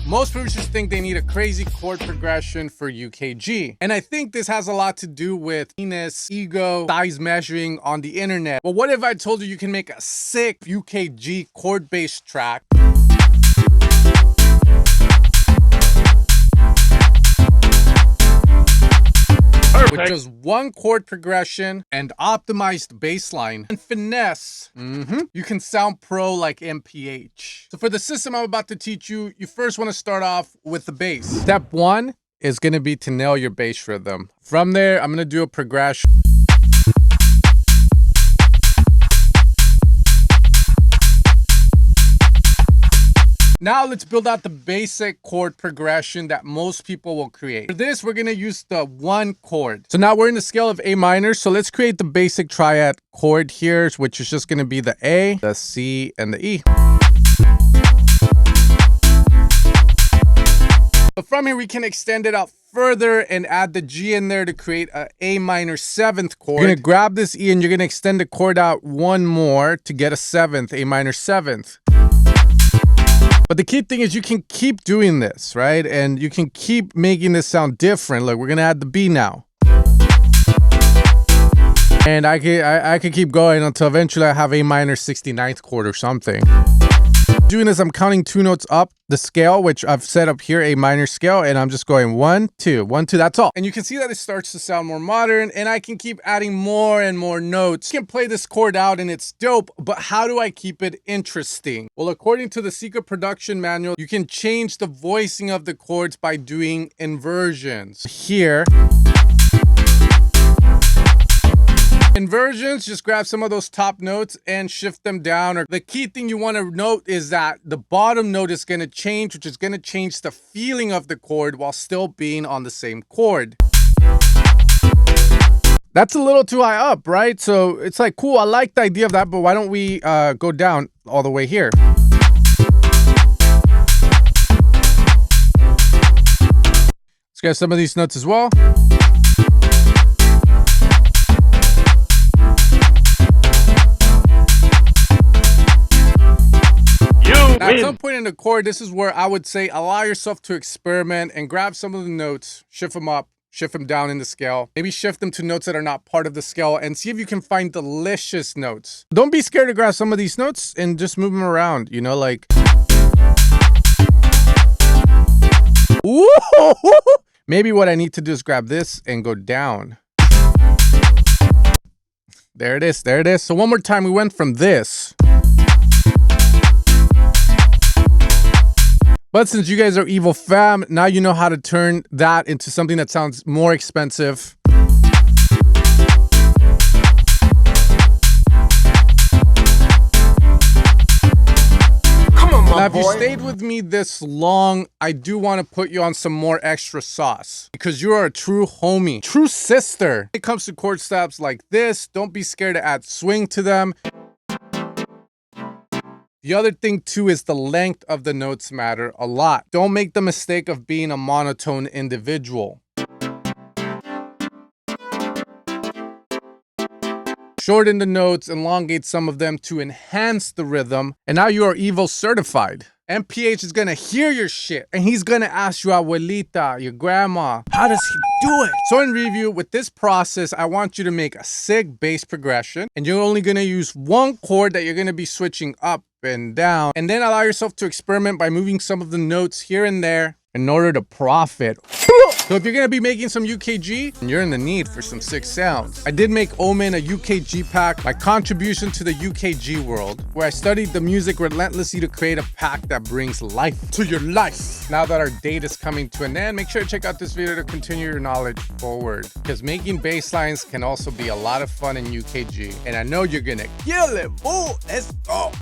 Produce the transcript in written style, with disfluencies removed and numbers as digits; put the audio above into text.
Most producers think they need a crazy chord progression for UKG. And I think this has a lot to do with penis, ego, size measuring on the internet. But what if I told you you can make a sick UKG chord-based track with just one chord progression and optimized bass line and finesse? You can sound pro like MPH. So for the system I'm about to teach you, you first want to start off with the bass. Step one is going to be to nail your bass rhythm. From there, I'm going to do a progression. Now let's build out the basic chord progression that most people will create. For this, we're gonna use the one chord. So now we're in the scale of A minor. So let's create the basic triad chord here, which is just gonna be the A, the C, and the E. But from here, we can extend it out further and add the G in there to create a A minor 7th chord. You're gonna grab this E and you're gonna extend the chord out one more to get a 7th, A minor 7th. But the key thing is you can keep doing this, right? And you can keep making this sound different. Look, we're gonna add the B now. And I could keep going until eventually I have A minor 69th chord or something. Doing this, I'm counting 2 notes up the scale, which I've set up here, A minor scale, and I'm just going 1, 2, 1, 2, that's all. And you can see that it starts to sound more modern, and I can keep adding more and more notes. You can play this chord out and it's dope, but how do I keep it interesting? Well, according to the Secret Production Manual, you can change the voicing of the chords by doing inversions. Here, inversions, just grab some of those top notes and shift them down. Or the key thing you want to note is that the bottom note is going to change, which is going to change the feeling of the chord while still being on the same chord. That's a little too high up, right? So it's like, cool, I like the idea of that, but why don't we go down all the way here? Let's get some of these notes as well. At some point in the chord, this is where I would say allow yourself to experiment and grab some of the notes, shift them up, shift them down in the scale. Maybe shift them to notes that are not part of the scale and see if you can find delicious notes. Don't be scared to grab some of these notes and just move them around, you know, like... Ooh! Maybe what I need to do is grab this and go down. There it is, there it is. So one more time, we went from this. But since you guys are evil fam, now you know how to turn that into something that sounds more expensive. Now, if you stayed with me this long, I do want to put you on some more extra sauce because you are a true homie, true sister. When it comes to chord steps like this, don't be scared to add swing to them. The other thing too is the length of the notes matter a lot. Don't make the mistake of being a monotone individual. Shorten the notes, elongate some of them to enhance the rhythm, and now you are Evo certified. MPH is gonna hear your shit, and he's gonna ask your abuelita, your grandma, how does he do it? So in review, with this process, I want you to make a sick bass progression, and you're only gonna use one chord that you're gonna be switching up and down, and then allow yourself to experiment by moving some of the notes here and there in order to profit. So if you're gonna be making some UKG, you're in the need for some sick sounds. I did make Omen a UKG pack, my contribution to the UKG world, where I studied the music relentlessly to create a pack that brings life to your life. Now that our date is coming to an end, make sure to check out this video to continue your knowledge forward, because making bass lines can also be a lot of fun in UKG, and I know you're gonna kill it. Ooh, let's go.